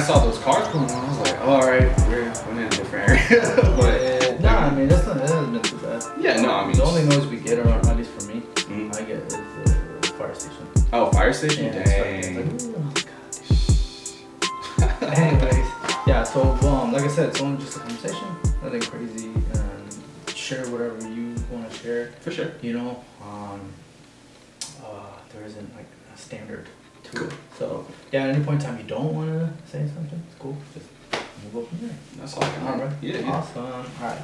saw those cars pulling on, I was like, oh, all right, we're in a different area. But I mean, that hasn't been too bad. Yeah, no, I mean, the only noise we get around, at least for me, I get is the fire station. Oh, fire station? Yeah, Dang. It's like, anyways, yeah. So, like I said, it's only just a conversation. Nothing crazy. Share whatever you want to share. For sure. You know, there isn't like a standard to it. So, yeah, at any point in time you don't want to say something, it's cool. Just we'll go from there. That's all I can. All right. Yeah. Awesome. All right.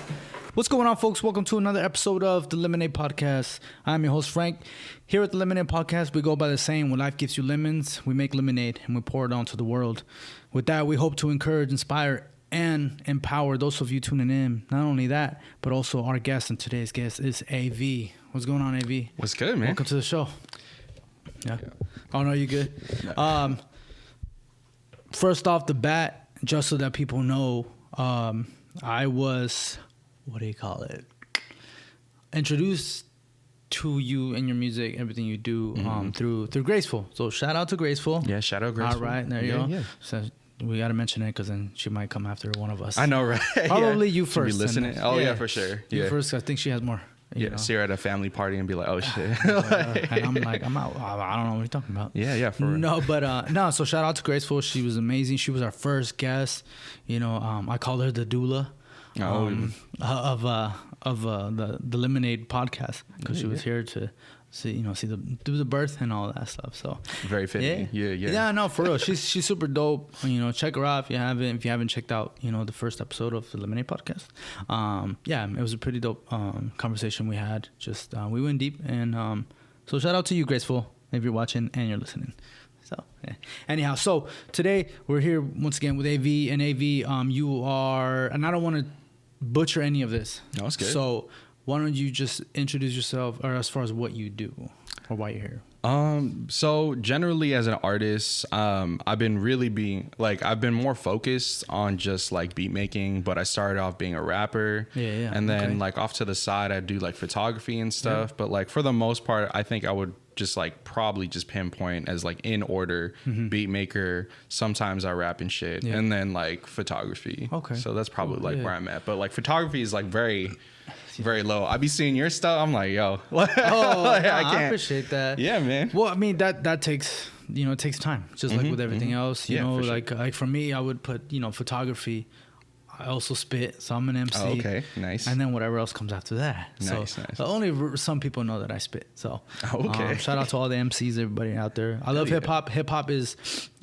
What's going on, folks? Welcome to another episode of the Lemonade Podcast. I'm your host, Frank. Here at the Lemonade Podcast, we go by the saying, when life gives you lemons, we make lemonade and we pour it onto the world. With that, we hope to encourage, inspire, and empower those of you tuning in. Not only that, but also our guest, and today's guest is AV. What's going on, AV? What's good, man? Welcome to the show. Yeah. Oh, no, you good? No. First off the bat, just so that people know, I was, what do you call it? Introduced to you and your music, everything you do, through Graceful. So shout out to Graceful. Yeah, shout out Graceful. All right, there you go. Yeah. So we got to mention it because then she might come after one of us. I know, right? Probably yeah. you first. Be listening. Oh, yeah, for sure. You yeah. first. I think she has more. Yeah, see her at a family party and be like, oh, shit. And I'm like, I'm out. I don't know what you're talking about. Yeah, for real. No, but no, so shout out to Graceful. She was amazing. She was our first guest. You know, I call her the doula of the Lemonade Podcast because she was here to do the birth and all that stuff. So very fitting. Yeah. Yeah, no, for real. She's super dope. You know, check her out if you haven't checked out, the first episode of the Lemonade Podcast. Yeah, it was a pretty dope conversation we had. Just we went deep, and so shout out to you, Graceful, if you're watching and you're listening. So yeah. Anyhow, so today we're here once again with AV, and AV, you are, and I don't want to butcher any of this. No, it's good. So why don't you just introduce yourself, or as far as what you do or why you're here? So generally as an artist, I've been more focused on just like beat making, but I started off being a rapper. Yeah. And then like off to the side, I do like photography and stuff. Yeah. But like for the most part, I think I would just like probably just pinpoint as like in order, beat maker. Sometimes I rap and shit, and then like photography. Okay. So that's probably where I'm at. But like photography is like very low. I be seeing your stuff. I'm like, yo. I appreciate that. Yeah, man. Well, I mean that takes it takes time, just like with everything else. You know, like for me, I would put photography. I also spit, so I'm an MC. Oh, okay, nice. And then whatever else comes after that. Nice. So only some people know that I spit. So okay. Shout out to all the MCs, everybody out there. I love hip hop. Hip hop is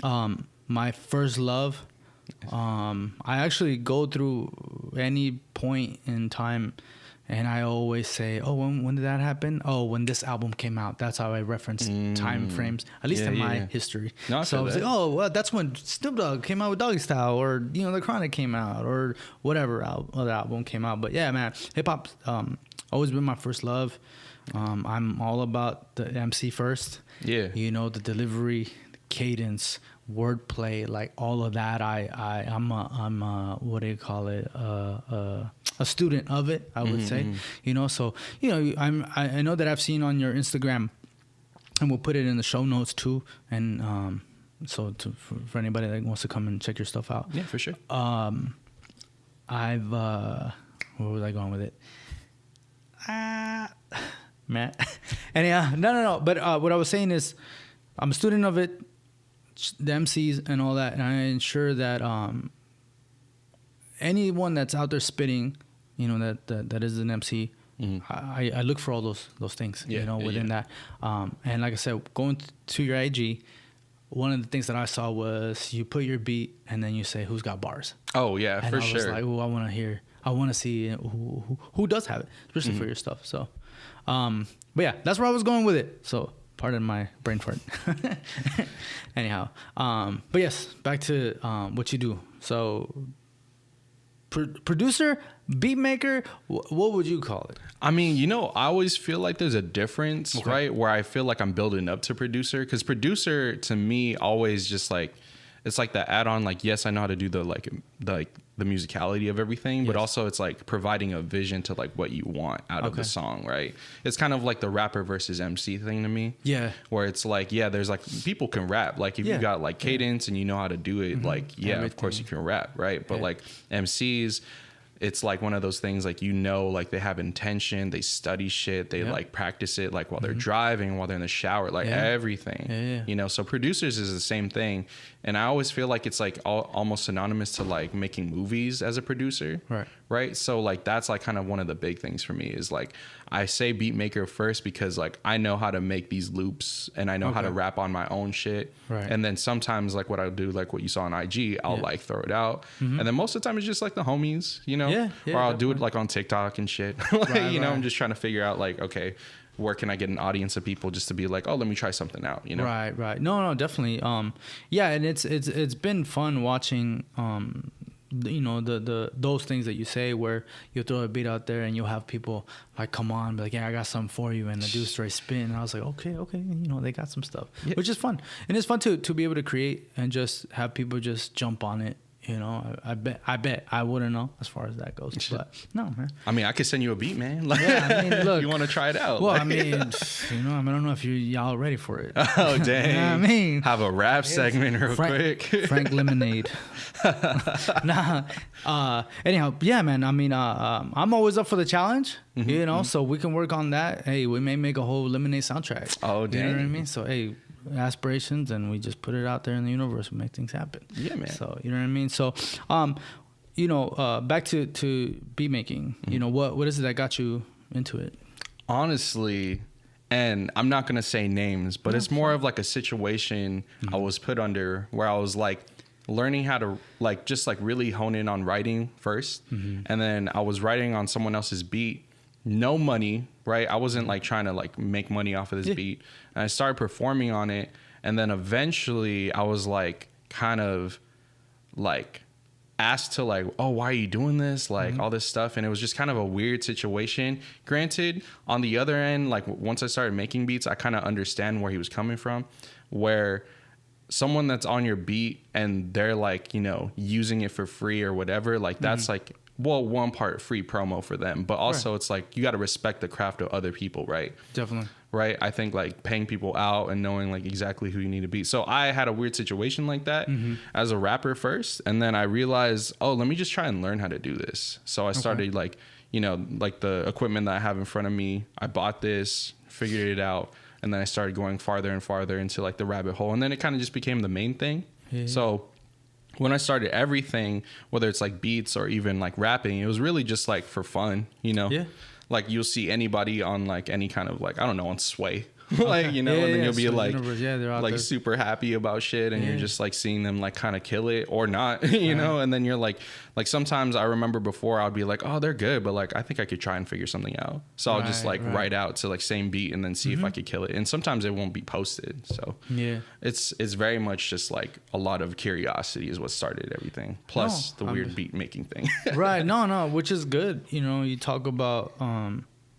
my first love. I actually go through any point in time, and I always say, oh, when did that happen? Oh, when this album came out. That's how I reference time frames, at least in my history. No, so I was like, oh, well, that's when Snoop Dogg came out with Doggy Style, or, The Chronic came out, or whatever other album came out. But yeah, man, hip hop's always been my first love. I'm all about the MC first. Yeah. The delivery, the cadence, wordplay, like all of that. I'm a what do you call it? A student of it, I would say. So I know that I've seen on your Instagram, and we'll put it in the show notes too. And for anybody that wants to come and check your stuff out. Yeah, for sure. I've where was I going with it? Matt. And no. But what I was saying is, I'm a student of it, the MCs and all that, and I ensure that anyone that's out there spitting, that is an MC, I look for all those things, within that. And like I said, going to your IG, one of the things that I saw was you put your beat and then you say who's got bars. Oh yeah, and for sure. sure. I was like, I want to see who does have it, especially for your stuff. So, but yeah, that's where I was going with it. So, pardon my brain fart. Anyhow, but yes, back to what you do. So, producer, beat maker, what would you call it? I mean, I always feel like there's a difference, right? Where I feel like I'm building up to producer, because producer to me always just like it's like the add-on, like, yes, I know how to do the musicality of everything, but also it's like providing a vision to like what you want out of the song, right? It's kind of like the rapper versus MC thing to me. Yeah. Where it's like, yeah, there's like, people can rap. Like if you got like cadence and you know how to do it, like, yeah, everything. Of course you can rap, right? But like MCs, it's like one of those things, like, you know, like they have intention, they study shit, they like practice it, like while they're driving, while they're in the shower, like everything, you know. So producers is the same thing, and I always feel like it's like almost synonymous to like making movies as a producer, right? So like that's like kind of one of the big things for me is like, I say beat maker first because like I know how to make these loops and I know how to rap on my own shit, and then sometimes like what I'll do, like what you saw on IG, I'll like throw it out, and then most of the time it's just like the homies, you know, or I'll do it like on TikTok and shit. Like, you know, I'm just trying to figure out like, okay, where can I get an audience of people just to be like, oh, let me try something out, you know? Right. No, definitely. Yeah, and it's been fun watching you know, the those things that you say where you throw a beat out there and you'll have people like come on, be like, yeah, I got something for you, and the dude straight spin, and I was like, okay, you know, they got some stuff, which is fun, and it's fun to be able to create and just have people just jump on it. You know, I bet I wouldn't know as far as that goes, but no, man. I mean, I could send you a beat, man. Like, I mean, look, you want to try it out? Well, I mean, you know, I don't know if y'all ready for it. Oh, dang! You know what I mean, have a rap segment real quick. Frank Lemonade. Anyhow, yeah, man. I mean, I'm always up for the challenge. You know, so we can work on that. Hey, we may make a whole Lemonade soundtrack. Oh, dang! You know what I mean? So, hey, aspirations, and we just put it out there in the universe and make things happen. Yeah, man. So, you know what I mean? So, you know, back to beat making. You know, what is it that got you into it? Honestly, and I'm not gonna say names, but it's more of like a situation I was put under where I was like learning how to like just like really hone in on writing first, and then I was writing on someone else's beat. No money, right? I wasn't like trying to like make money off of this beat. And I started performing on it. And then eventually I was like kind of like asked to like, oh, why are you doing this? Like all this stuff. And it was just kind of a weird situation. Granted, on the other end, like once I started making beats, I kind of understand where he was coming from, where someone that's on your beat and they're like, you know, using it for free or whatever, like that's like, well, one part free promo for them, but also it's like you got to respect the craft of other people, right? Definitely. Right. I think like paying people out and knowing like exactly who you need to be. So I had a weird situation like that as a rapper first. And then I realized, oh, let me just try and learn how to do this. So I started like, you know, like the equipment that I have in front of me, I bought this, figured it out. And then I started going farther and farther into like the rabbit hole. And then it kind of just became the main thing. Yeah. So when I started everything, whether it's like beats or even like rapping, it was really just like for fun, you know? Yeah. Like you'll see anybody on like any kind of like, I don't know, on Sway. Like, you know, and then you'll be like, like super happy about shit, and you're just like seeing them like kind of kill it or not, you know, and then you're like sometimes I remember before I'd be like, oh, they're good, but like I think I could try and figure something out. So I'll just like write out to like same beat and then see if I could kill it. And sometimes it won't be posted. So it's very much just like a lot of curiosity is what started everything. Plus the weird beat making thing. Right. No, which is good. You know, you talk about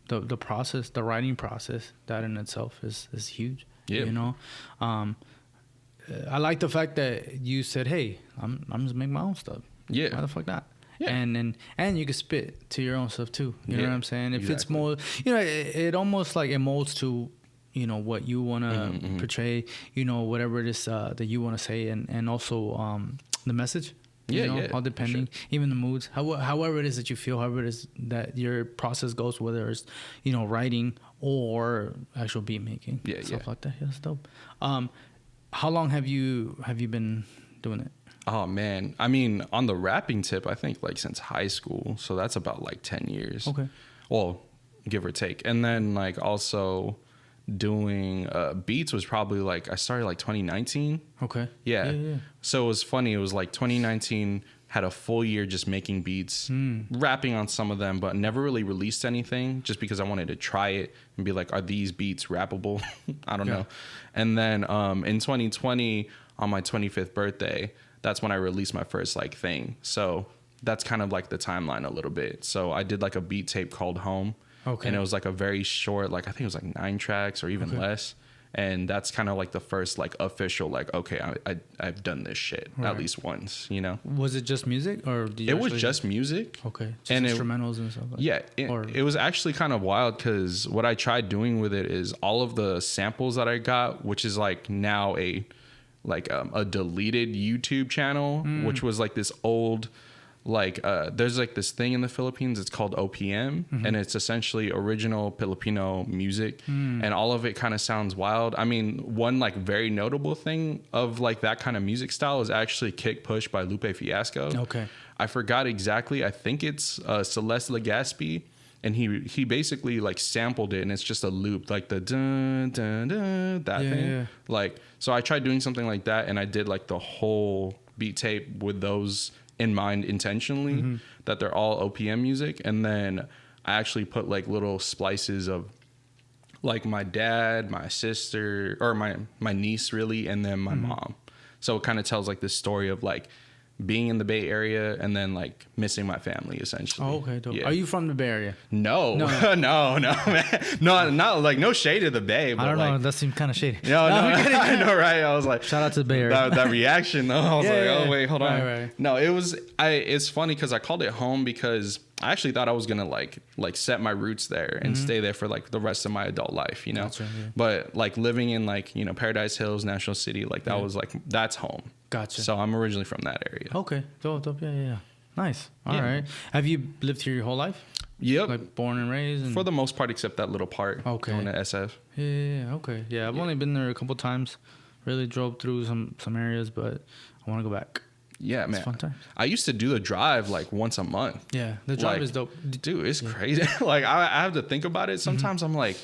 the process, the writing process, that in itself is huge. Yeah. You know, I like the fact that you said, "Hey, I'm just making my own stuff." Yeah. Why the fuck not? Yeah. And you can spit to your own stuff too. You know what I'm saying? If it's more, you know, it almost like it molds to, you know, what you want to portray. You know, whatever it is that you want to say, and also the message. You know, all depending, even the moods, however it is that you feel, however it is that your process goes, whether it's, you know, writing or actual beat making, stuff like that. Yeah, that's dope. How long have you been doing it? Oh man, I mean, on the rapping tip, I think like since high school, so that's about like 10 years. Okay. Well, give or take, and then like also doing beats was probably like I started like 2019. Okay. Yeah. So it was funny. It was like 2019 had a full year just making beats, rapping on some of them, but never really released anything just because I wanted to try it and be like, are these beats rappable? I don't know. And then in 2020 on my 25th birthday, that's when I released my first like thing. So that's kind of like the timeline a little bit. So I did like a beat tape called Home. Okay. And it was like a very short, like I think it was like 9 tracks or even less. And that's kind of like the first like official like, okay, I've done this shit at least once, you know. Was it just music, or did you It was just music. Okay, just and instrumentals and stuff. Yeah, it was actually kind of wild, because what I tried doing with it is all of the samples that I got, which is like now a deleted YouTube channel, which was like this old, like there's like this thing in the Philippines, it's called OPM, and it's essentially original Filipino music, and all of it kind of sounds wild. I mean, one like very notable thing of like that kind of music style is actually Kick Push by Lupe Fiasco. Okay, I forgot exactly, I think it's Celeste Legaspi, and he basically like sampled it, and it's just a loop, like the dun dun dun, that thing. Yeah. Like, so I tried doing something like that, and I did like the whole beat tape with those in mind intentionally, that they're all OPM music. And then I actually put like little splices of like my dad, my sister, or my niece really, and then my mom. So it kind of tells like this story of like being in the Bay Area and then like missing my family essentially. Oh, okay, dope. Yeah. Are you from the Bay Area? No, no, man. No, not like no shade to the Bay. But I don't like, know. That seemed kind of shady. No, I know, right? I was like, shout out to the Bay Area. That reaction though. I was oh wait, hold on. Right. No, it's funny because I called it home because I actually thought I was gonna like set my roots there and stay there for like the rest of my adult life, you know. Gotcha, yeah. But like living in like, you know, Paradise Hills, National City, like that was like, that's home. Gotcha. So I'm originally from that area. Okay, dope. Yeah. Nice. All right. Have you lived here your whole life? Yep. Like born and raised? And... For the most part, except that little part. Okay. Going to SF. Yeah. Okay. Yeah, I've only been there a couple times. Really drove through some areas, but I want to go back. Yeah, man. It's fun times. I used to do the drive like once a month. Yeah, the drive like, is dope. Dude, it's crazy. Like I have to think about it. Sometimes I'm like,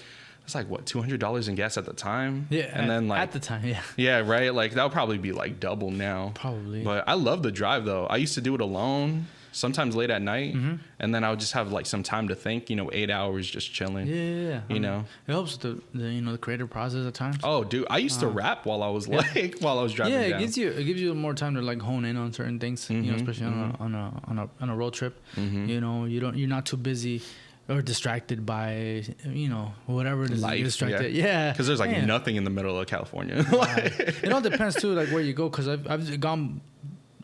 it's like what, $200 in gas at the time. Yeah, and then like at the time, yeah. Yeah, right. Like that'll probably be like double now. Probably. But I love the drive though. I used to do it alone. Sometimes late at night, and then I would just have like some time to think. You know, 8 hours just chilling. Yeah. You know, it helps the the creative process at times. Oh, dude, I used to rap while I was while I was driving. Yeah, down. it gives you more time to like hone in on certain things. You know, especially on a road trip. You know, you're not too busy or distracted by, you know, whatever it is. Life, distracted. Yeah. Because there's like nothing in the middle of California. It all depends too, like where you go. Because I've gone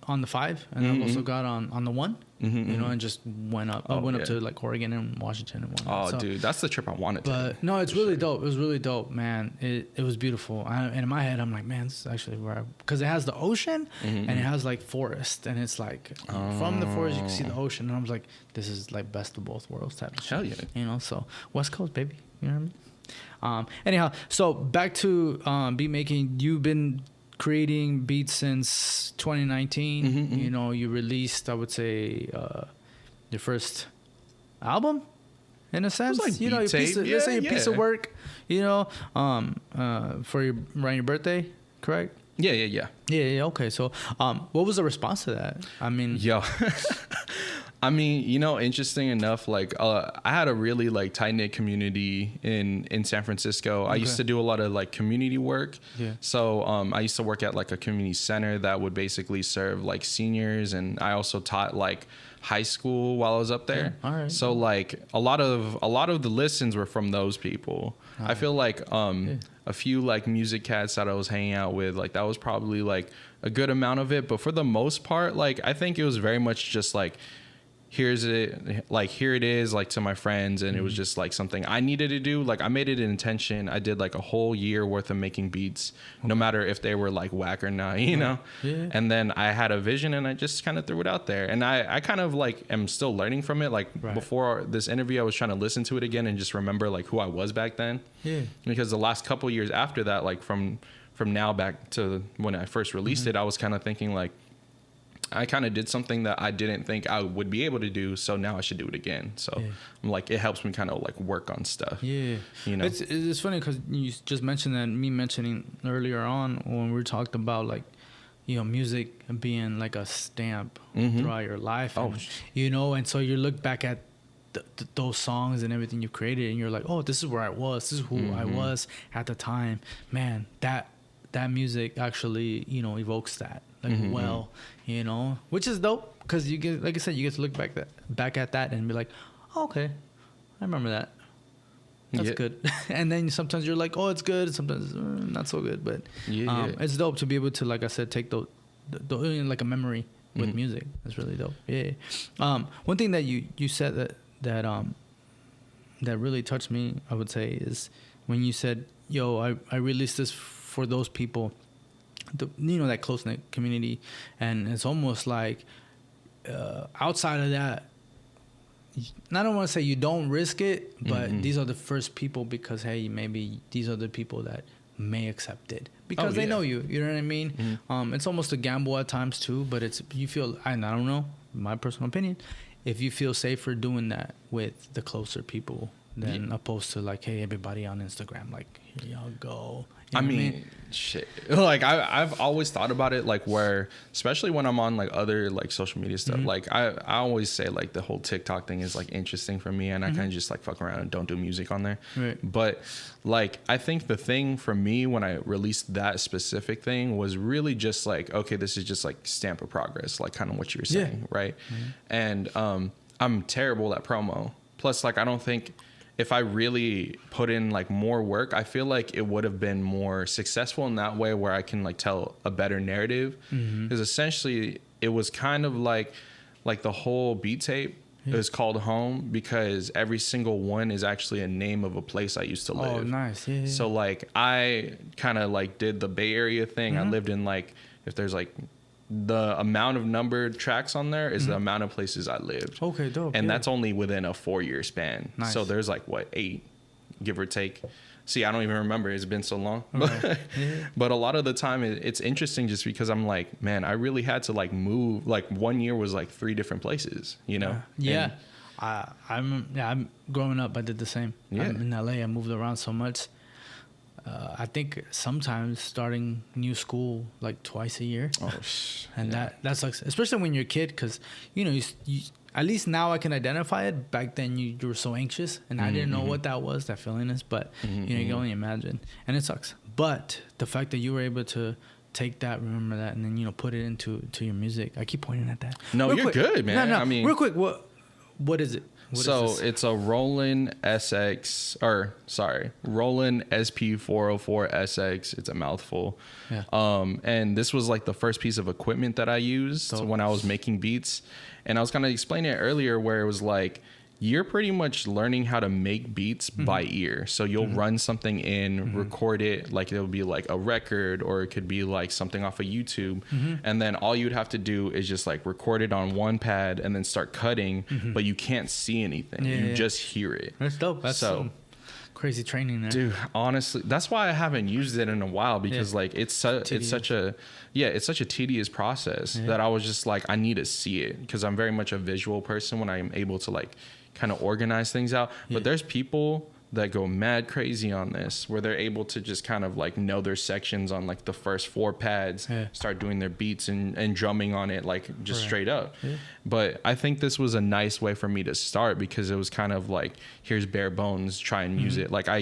on the 5, and I've also got on the 1. You know, and just went up. I went up to like Oregon and Washington and whatnot. Oh, so, dude, that's the trip I wanted to. But no, it's really dope. It was really dope, man. It was beautiful. And in my head, I'm like, man, this is actually where because it has the ocean and it has like forest, and it's like from the forest you can see the ocean, and I was like, this is like best of both worlds type of shit. Hell yeah. You know, so West Coast, baby. You know what I mean? Anyhow, so back to beat making. You've been creating beats since 2019. You know, you released, I would say, your first album in a sense. Like you know, let's say a piece of work. You know, for around your birthday, correct? Yeah. Okay. So, what was the response to that? I mean, I mean, you know, interesting enough, like I had a really like tight knit community in San Francisco. I used to do a lot of like community work. Yeah. So I used to work at like a community center that would basically serve like seniors, and I also taught like high school while I was up there. Yeah. All right. So like a lot of the listens were from those people. All I feel like a few like music cats that I was hanging out with, like that was probably like a good amount of it. But for the most part, like I think it was very much just like, here it is, like to my friends, and it was just like something I needed to do. Like I made it an intention. I did like a whole year worth of making beats, no matter if they were like whack or not, you know. Yeah. And then I had a vision, and I just kind of threw it out there, and I kind of like am still learning from it. Like before this interview, I was trying to listen to it again and just remember like who I was back then. Yeah. Because the last couple years after that, like from now back to when I first released it, I was kind of thinking like, I kind of did something that I didn't think I would be able to do, so now I should do it again. So I'm like, it helps me kind of like work on stuff. Yeah, you know, it's funny because you just mentioned that, me mentioning earlier on when we were talking about like, you know, music being like a stamp throughout your life. And, you know, and so you look back at those songs and everything you created, and you're like, oh, this is where I was. This is who I was at the time. Man, that music actually, you know, evokes that. Like you know, which is dope because you get, like I said, you get to look back at that and be like, oh, okay, I remember that. that's good. And then sometimes you're like, oh, it's good. Sometimes not so good. But it's dope to be able to, like I said, take the like a memory with music. That's really dope. Yeah. One thing that you said that really touched me, I would say, is when you said, yo, I released this for those people, that close-knit community. And it's almost like outside of that, I don't want to say you don't risk it, but these are the first people because, hey, maybe these are the people that may accept it because they know you. You know what I mean? It's almost a gamble at times too, but you feel, I don't know, my personal opinion, if you feel safer doing that with the closer people than opposed to like, hey, everybody on Instagram, like, here y'all go. You know I mean, shit. Like I've always thought about it, like where, especially when I'm on like other like social media stuff, like I always say like the whole TikTok thing is like interesting for me, and I kind of just like fuck around and don't do music on there. Right. But like I think the thing for me when I released that specific thing was really just like, okay, this is just like stamp of progress, like kind of what you were saying, right? And I'm terrible at promo. Plus, like I don't think, if I really put in like more work, I feel like it would have been more successful in that way, where I can like tell a better narrative. Because essentially it was kind of like the whole beat tape is called Home because every single one is actually a name of a place I used to live. Oh, nice. Yeah. So like I kind of like did the Bay Area thing. I lived in like, if there's like the amount of numbered tracks on there is the amount of places I lived. Okay, dope. And that's only within a 4-year span. Nice. So there's like 8, give or take. See, I don't even remember. It's been so long. Okay. But a lot of the time it's interesting just because I'm like, man, I really had to like move. Like 1 year was like 3 different places, you know? Yeah. I'm growing up. I did the same. Yeah. I'm in LA. I moved around so much. I think sometimes starting new school like twice a year. And that sucks, especially when you're a kid, because you at least now I can identify it. Back then you were so anxious, and I didn't know what that feeling is. But you can only imagine, and it sucks. But the fact that you were able to take that, remember that, and then Mm-hmm. put it into your music. I keep pointing at that. No, Real you're quick. good, man. No, I mean, real quick, what is it? So it's a Roland Roland SP404 SX. It's a mouthful. Yeah. And this was like the first piece of equipment that I used when I was making beats. And I was kind of explaining it earlier where it was like, you're pretty much learning how to make beats by ear. So you'll run something in, record it, like it'll be like a record, or it could be like something off of YouTube. And then all you'd have to do is just like record it on one pad and then start cutting, but you can't see anything. You just hear it. That's dope. That's so crazy training there. Dude, honestly, that's why I haven't used it in a while, because like it's such a tedious process that I was just like, I need to see it, because I'm very much a visual person when I'm able to like kind of organize things out. But there's people that go mad crazy on this, where they're able to just kind of like know their sections on like the first 4 pads, start doing their beats and drumming on it, like just straight up. But I think this was a nice way for me to start, because it was kind of like, here's bare bones, try and use it. Like I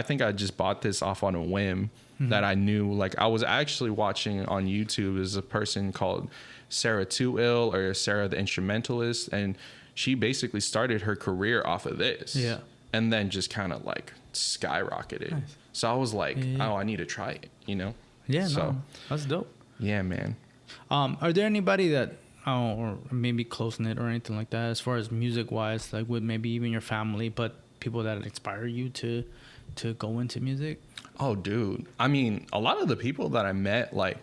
think I just bought this off on a whim that I knew. Like I was actually watching on YouTube, there's a person called Sarah Too Ill, or Sarah the Instrumentalist, and she basically started her career off of this. Yeah. And then just kind of like skyrocketed. Nice. So I was like, oh, I need to try it, you know? Yeah, so, no, that's dope. Yeah, man. Are there anybody that, or maybe close-knit or anything like that, as far as music-wise, like with maybe even your family, but people that inspire you to go into music? Oh, dude. I mean, a lot of the people that I met, like,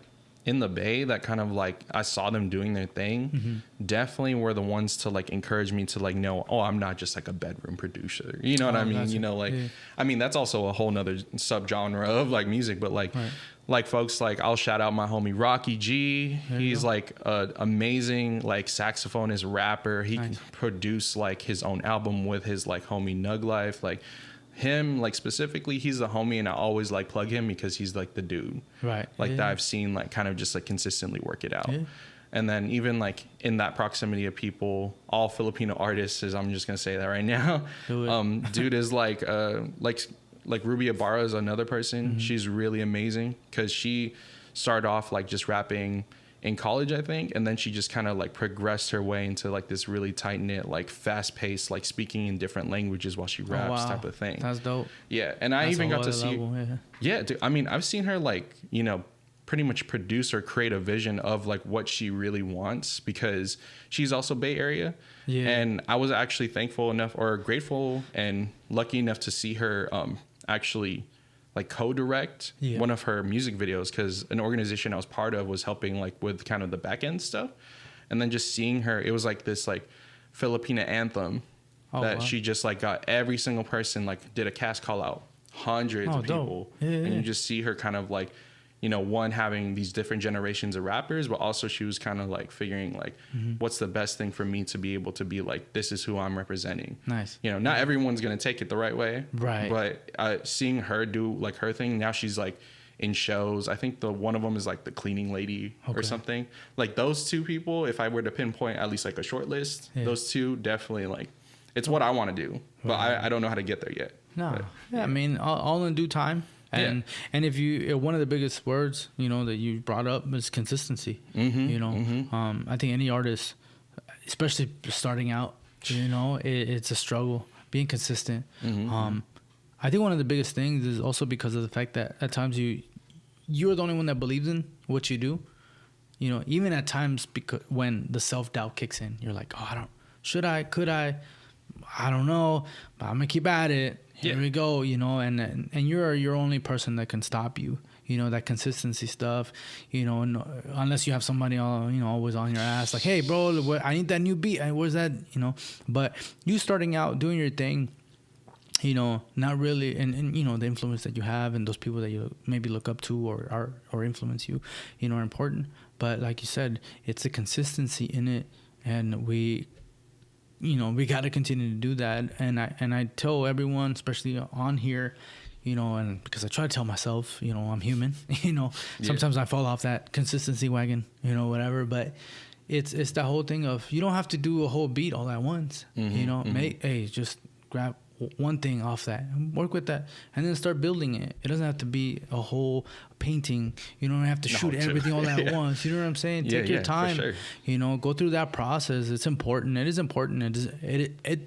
in the Bay, that kind of like I saw them doing their thing, definitely were the ones to like encourage me to like know, oh, I'm not just like a bedroom producer, you know what I mean? You know, like I mean, that's also a whole nother subgenre of like music, but like like folks like, I'll shout out my homie Rocky G. He's like an amazing like saxophonist, rapper. He can produce like his own album with his like homie Nug Life. Like him, like specifically, he's the homie, and I always like plug him because he's like the dude, like that I've seen like kind of just like consistently work it out. And then even like in that proximity of people, all Filipino artists, as I'm just gonna say that right now, dude is like Ruby Ibarra is another person. She's really amazing, because she started off like just rapping in college, I think, and then she just kind of like progressed her way into like this really tight knit, like fast paced, like speaking in different languages while she raps type of thing. That's dope. Yeah, and I even got to see. Level, yeah, dude, I mean, I've seen her like, you know, pretty much produce or create a vision of like what she really wants, because she's also Bay Area. Yeah. And I was actually thankful enough, or grateful and lucky enough to see her actually like co-direct one of her music videos, because an organization I was part of was helping like with kind of the back end stuff. And then just seeing her, it was like this like Filipina anthem that she just like got every single person, like did a cast call out, hundreds of people. And you just see her kind of like, you know, one, having these different generations of rappers, but also she was kind of like figuring like, what's the best thing for me to be able to be like, this is who I'm representing. Nice. You know, not everyone's going to take it the right way. Right. But seeing her do like her thing, now she's like in shows. I think one of them is like the cleaning lady or something. Like those two people, if I were to pinpoint at least like a short list, those two definitely like, it's what I want to do, but I don't know how to get there yet. No. But, I mean, all in due time. And if you, one of the biggest words, you know, that you brought up is consistency. You know, I think any artist, especially starting out, you know, it's a struggle being consistent. I think one of the biggest things is also because of the fact that at times you're the only one that believes in what you do. You know, even at times, because when the self-doubt kicks in, you're like, oh, could I don't know, but I'm gonna keep at it. Here we go, you know, and you're your only person that can stop you, you know, that consistency stuff, you know, unless you have somebody, you know, always on your ass, like, hey, bro, I need that new beat. Where's that, you know? But you starting out doing your thing, you know, not really, and you know, the influence that you have and those people that you maybe look up to or influence you, you know, are important. But like you said, it's the consistency in it, and we got to continue to do that. And I tell everyone, especially on here, you know, and because I try to tell myself, you know, I'm human, you know, sometimes I fall off that consistency wagon, you know, whatever. But it's that whole thing of, you don't have to do a whole beat all at once, you know, just grab one thing off that and work with that, and then start building it. It doesn't have to be a whole painting. You don't have to shoot everything all at once. You know what I'm saying? Take your time, for sure. You know, go through that process. It's important. It is important. It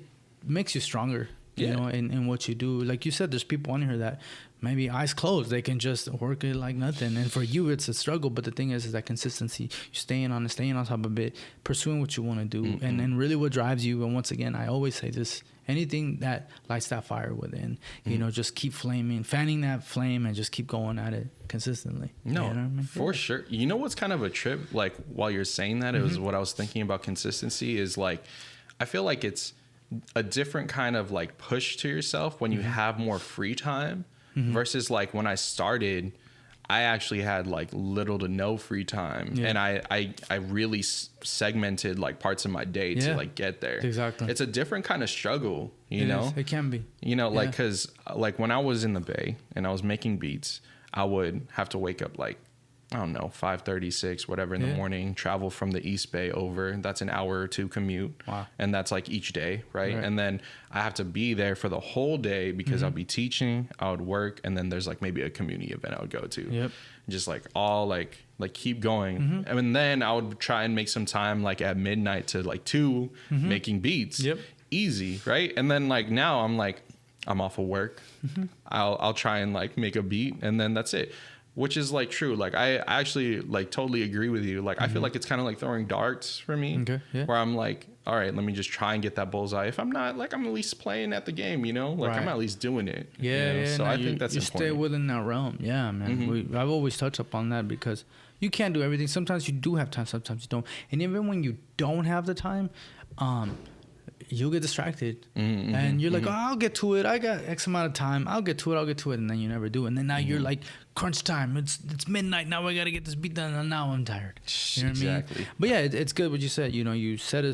makes you stronger, you know, in what you do. Like you said, there's people on here that maybe eyes closed, they can just work it like nothing. And for you, it's a struggle. But the thing is that consistency, you staying on top of it, pursuing what you want to do, and really what drives you. And once again, I always say this, anything that lights that fire within, you know, just keep fanning that flame, and just keep going at it consistently. No, you know what I mean? For sure. You know what's kind of a trip, like while you're saying that, it was what I was thinking about consistency, is like, I feel like it's a different kind of like push to yourself when you have more free time. Versus like when I started, I actually had like little to no free time, and I really segmented like parts of my day to like get there. Exactly, it's a different kind of struggle, you know. It can be, you know, like, because like when I was in the Bay and I was making beats, I would have to wake up like, I don't know, 5:36, whatever in the morning, travel from the East Bay over. That's an hour or two commute. Wow. And that's like each day, right? And then I have to be there for the whole day because I'll be teaching, I would work, and then there's like maybe a community event I would go to. Yep. Just like all like keep going. And then I would try and make some time like at midnight to like 2 making beats. Yep. Easy, right? And then like now I'm like, I'm off of work. I'll try and like make a beat, and then that's it. Which is like true. Like I actually like totally agree with you. Like I feel like it's kind of like throwing darts for me, where I'm like, all right, let me just try and get that bullseye. If I'm not, like, I'm at least playing at the game, you know, like I'm at least doing it. Yeah, you know? So I think that's important. You stay within that realm. Yeah, man. I've always touched upon that, because you can't do everything. Sometimes you do have time, sometimes you don't. And even when you don't have the time, you'll get distracted, and you're like, oh, I'll get to it. I got X amount of time. I'll get to it. And then you never do. And then now you're like, crunch time. It's midnight. Now I got to get this beat done. And now I'm tired. You know what I mean? But yeah, it's good what you said. You know, you set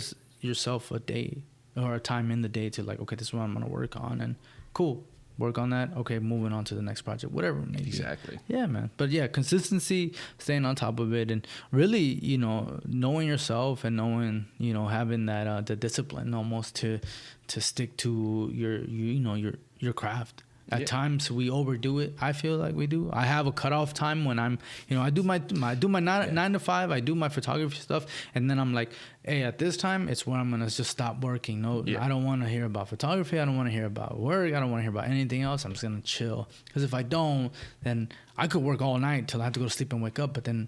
yourself a day or a time in the day to like, okay, this is what I'm going to work on. And cool. Work on that. Okay, moving on to the next project, whatever it may be. Exactly. Yeah, man. But yeah, consistency, staying on top of it, and really, you know, knowing yourself and knowing, you know, having that the discipline almost to stick to your craft. At times we overdo it. I feel like we do. I have a cutoff time when I'm, I do my 9 to 5. I do my photography stuff, and then I'm like, hey, at this time, it's when I'm gonna just stop working. No, I don't want to hear about photography. I don't want to hear about work. I don't want to hear about anything else. I'm just gonna chill. Because if I don't, then I could work all night till I have to go to sleep and wake up. But then,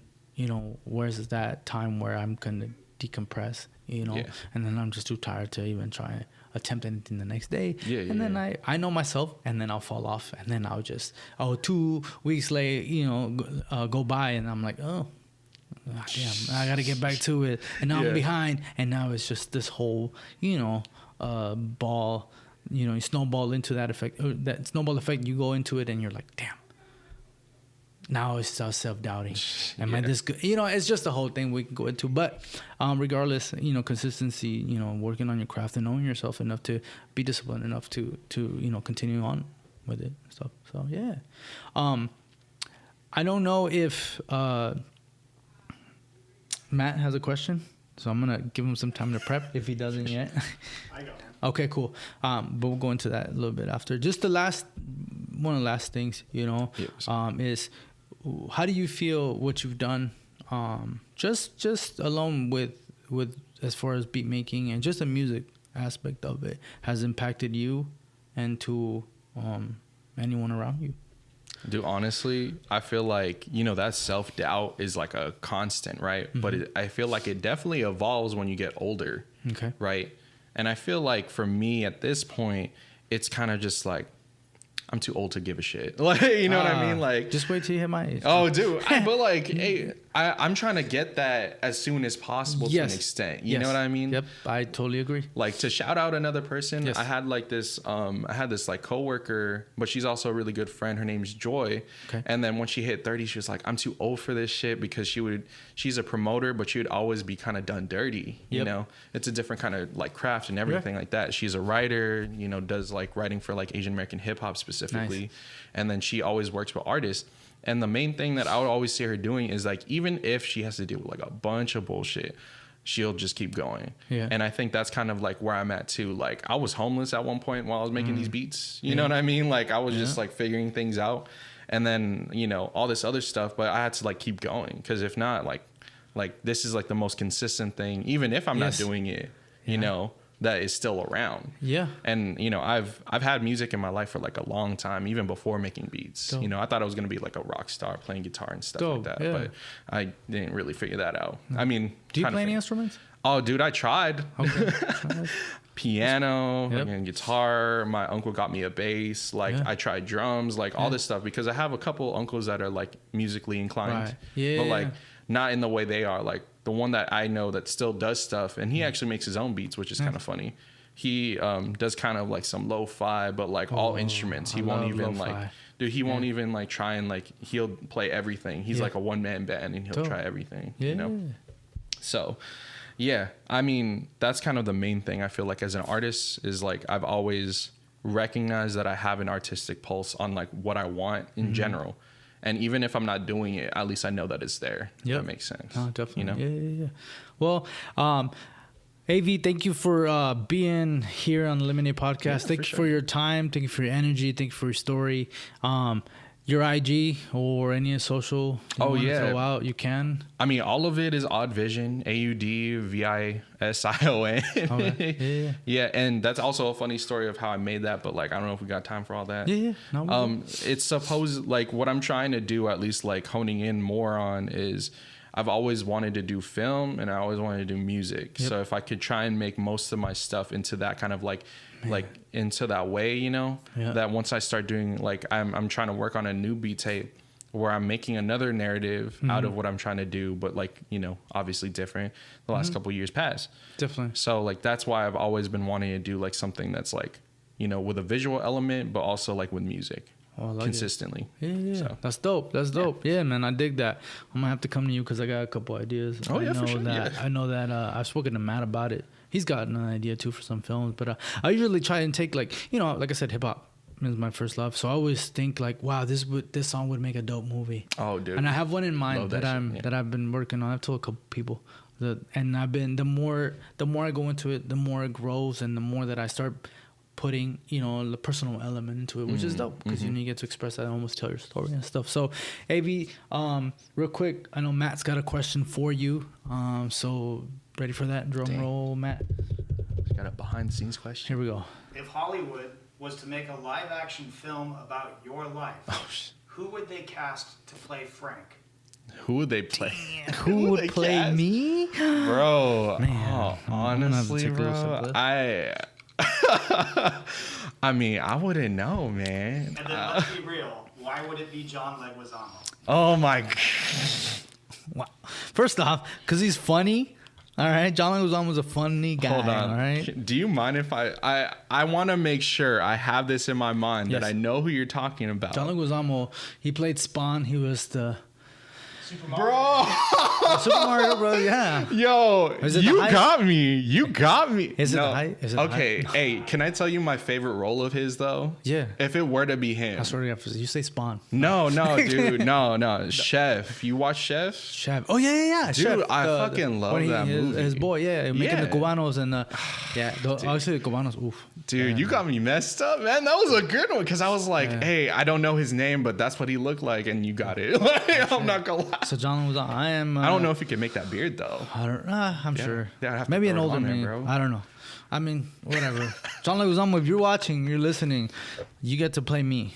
where's that time where I'm gonna decompress? And then I'm just too tired to even try and attempt anything the next day. And then I know myself, and then I'll fall off, and then I'll just 2 weeks late, go by, and I'm like, oh, damn, I gotta get back to it, and now I'm behind, and now it's just this whole ball, you snowball into that effect, that snowball effect. You go into it, and you're like, damn. Now it's self-doubting. Am I this good? It's just the whole thing we can go into. But regardless, consistency, working on your craft and knowing yourself enough to be disciplined enough to continue on with it and stuff. So, yeah. I don't know if Matt has a question. So I'm going to give him some time to prep if he doesn't yet. I got one. Okay, cool. But we'll go into that a little bit after. Just one of the last things, is... How do you feel what you've done, just alone with as far as beat making and just the music aspect of it has impacted you and to anyone around you? Dude, honestly, I feel like, that self-doubt is like a constant, right? Mm-hmm. But I feel like it definitely evolves when you get older. Okay. Right? And I feel like for me at this point, it's kind of just like, I'm too old to give a shit. Like, you know what I mean? Like, just wait till you hit my age. Oh, dude. But like, hey, I'm trying to get that as soon as possible to an extent. You know what I mean? Yep. I totally agree. Like, to shout out another person, I had like this, like coworker, but she's also a really good friend. Her name's Joy. Okay. And then when she hit 30, she was like, I'm too old for this shit, because she's a promoter, but she would always be kind of done dirty. You know, it's a different kind of like craft and everything like that. She's a writer, does like writing for like Asian American hip hop specifically. Nice. And then she always works with artists. And the main thing that I would always see her doing is like, even if she has to deal with like a bunch of bullshit, she'll just keep going. Yeah. And I think that's kind of like where I'm at too. Like, I was homeless at one point while I was making these beats. You know what I mean? Like, I was just like figuring things out, and then, all this other stuff, but I had to like keep going. Because if not, like this is like the most consistent thing, even if I'm not doing it, that is still around. Yeah. And, I've had music in my life for like a long time, even before making beats. Dope. I thought I was going to be like a rock star playing guitar and stuff like that. Yeah. But I didn't really figure that out. I mean, do you play any instruments? Oh, dude, I tried. Okay. Piano, Yep. and guitar. My uncle got me a bass. Like, I tried drums, like all this stuff, because I have a couple uncles that are like musically inclined. Right. Yeah. But like not in the way they are. Like, the one that I know that still does stuff, and he actually makes his own beats, which is kind of funny. He does kind of like some lo-fi, but like all instruments. He won't even lo-fi. Like, dude, he won't even like try and like, he'll play everything. He's like a one-man band, and he'll try everything, So, yeah, I mean, that's kind of the main thing I feel like as an artist is like, I've always recognized that I have an artistic pulse on like what I want in general. And even if I'm not doing it, at least I know that it's there. Yep. That makes sense. Oh, definitely. Yeah. Well, AV, thank you for being here on the Lemonade Podcast. Thank you for your time. Thank you for your energy. Thank you for your story. Your IG or any social you throw out, you can. I mean, all of it is Odd Vision, AUDVISION. Okay. Yeah, and that's also a funny story of how I made that, but like, I don't know if we got time for all that. Yeah. No, it's supposed, like, what I'm trying to do, at least like honing in more on, is I've always wanted to do film, and I always wanted to do music. Yep. So if I could try and make most of my stuff into that kind of like into that way, that once I start doing, like, I'm trying to work on a new beat tape where I'm making another narrative out of what I'm trying to do, but like, obviously different the last couple of years past. Definitely. So like, that's why I've always been wanting to do like something that's like, with a visual element, but also like with music. Like consistently. Yeah. So. That's dope. Yeah, man, I dig that. I'm gonna have to come to you because I got a couple ideas. For sure. I know that I've spoken to Matt about it. He's got an idea too for some films, but I usually try and take like I said, hip hop is my first love, so I always think like, wow, this song would make a dope movie. Oh, dude. And I have one in mind that I've been working on. I've told a couple people and I've been the more I go into it, the more it grows, and the more that I start putting, you know, the personal element into it, which is dope because you get to express that and almost tell your story and stuff. So, AV, real quick, I know Matt's got a question for you. So ready for that? Drum roll, Matt. Got a behind the scenes question. Here we go. If Hollywood was to make a live action film about your life, who would they cast to play Frank? Who would they play? Who would play cast? me? Bro, Man, honestly, I'm gonna have to bro, take a I mean, I wouldn't know, man. And then let's be real, why would it be John Leguizamo? Oh my god. Wow. First off, because he's funny. All right, John Leguizamo was a funny guy. Hold on. All right. Do you mind if I want to make sure I have this in my mind that I know who you're talking about? John Leguizamo, he played Spawn. He was the Bro. Super Mario Bros. Yeah. Yo, Is it you the height? got me. You got me. Is it No. the height? Is it the Okay, height? hey, can I tell you my favorite role of his though? Yeah. If it were to be him. I swear to God, you say Spawn. No, dude, no. Chef. You watch Chef? Chef. Oh yeah. Dude, Chef. I fucking love when that movie. His boy, making Yeah. the Cubanos and obviously the Cubanos. Oof. Dude, Yeah. you got me messed up, man. That was a good one because I was like, hey, I don't know his name, but that's what he looked like, and you got it. Like, I'm not gonna lie. So John was on. I don't know if he can make that beard though. I don't. I'm sure. Yeah, I'd have to Maybe an throw it older on there, man. bro. I don't know. I mean, whatever. John Leguizamo, if you're watching, you're listening, you get to play me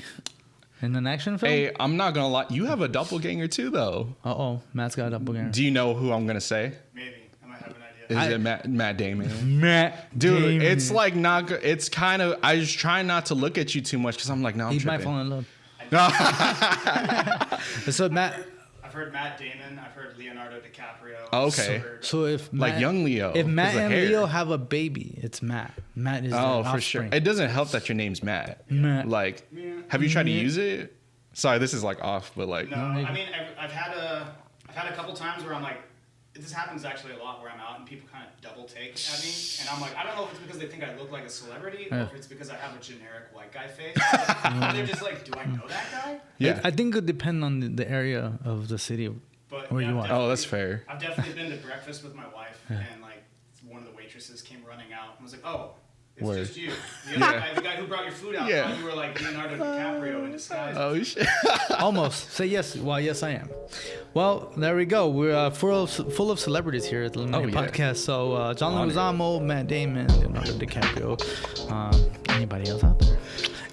in an action film. Hey, I'm not gonna lie. You have a doppelganger too, though. Matt's got a doppelganger. Do you know who I'm gonna say? Maybe. I might have an idea. Is it Matt Damon? Matt, Dude, Damon. it's like not. It's kind of. I just try not to look at you too much because I'm like, no, I'm He tripping. might fall in love. So Matt. I've heard Matt Damon. I've heard Leonardo DiCaprio. Okay. So if Like Matt, young Leo, if Matt 'cause the and hair. Leo have a baby, it's Matt. Matt is Oh, their for sure. offspring. It doesn't help that your name's Matt. Matt. Like, have you tried to use it? Sorry, this is like off, but like. No, I mean, I've had a couple times where I'm like, this happens actually a lot where I'm out and people kind of double take at me, and I'm like, I don't know if it's because they think I look like a celebrity or if it's because I have a generic white guy face. They're just like, do I know that guy? Yeah. I think it would depend on the area of the city But where you I've are. Oh, that's fair. I've definitely been to breakfast with my wife, and like one of the waitresses came running out and was like, "Oh, it's Word. just you." The guy who brought your food out thought you were like Leonardo DiCaprio in disguise. Oh shit. Almost. Say yes. Well, yes, I am. Well, there we go. We're full of celebrities here at the Eliminated yeah. Podcast. So, John Honored. Leguizamo, Matt Damon, Leonardo DiCaprio. Anybody else out there?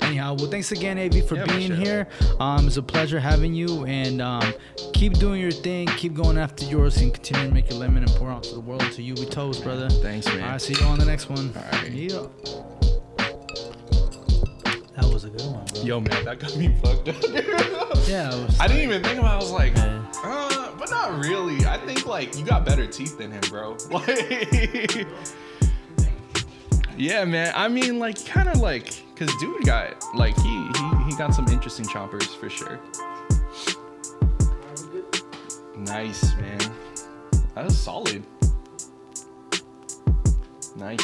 Anyhow, well, thanks again, AV, for Yeah, being for sure. here. It's a pleasure having you. And keep doing your thing. Keep going after yours and continue to make your lemon and pour out to the world. To you, we toast, brother. Thanks, man. All right, see you on the next one. All right. Yeah. That was a good one, bro. Yo, man, that got me fucked up. Yeah. It was I didn't even think about it. I was like, Yeah. but not really. I think like you got better teeth than him, bro. Like, yeah, man. I mean, like, kind of like, cause dude got like he got some interesting chompers for sure. Nice, man. That was solid. Nice.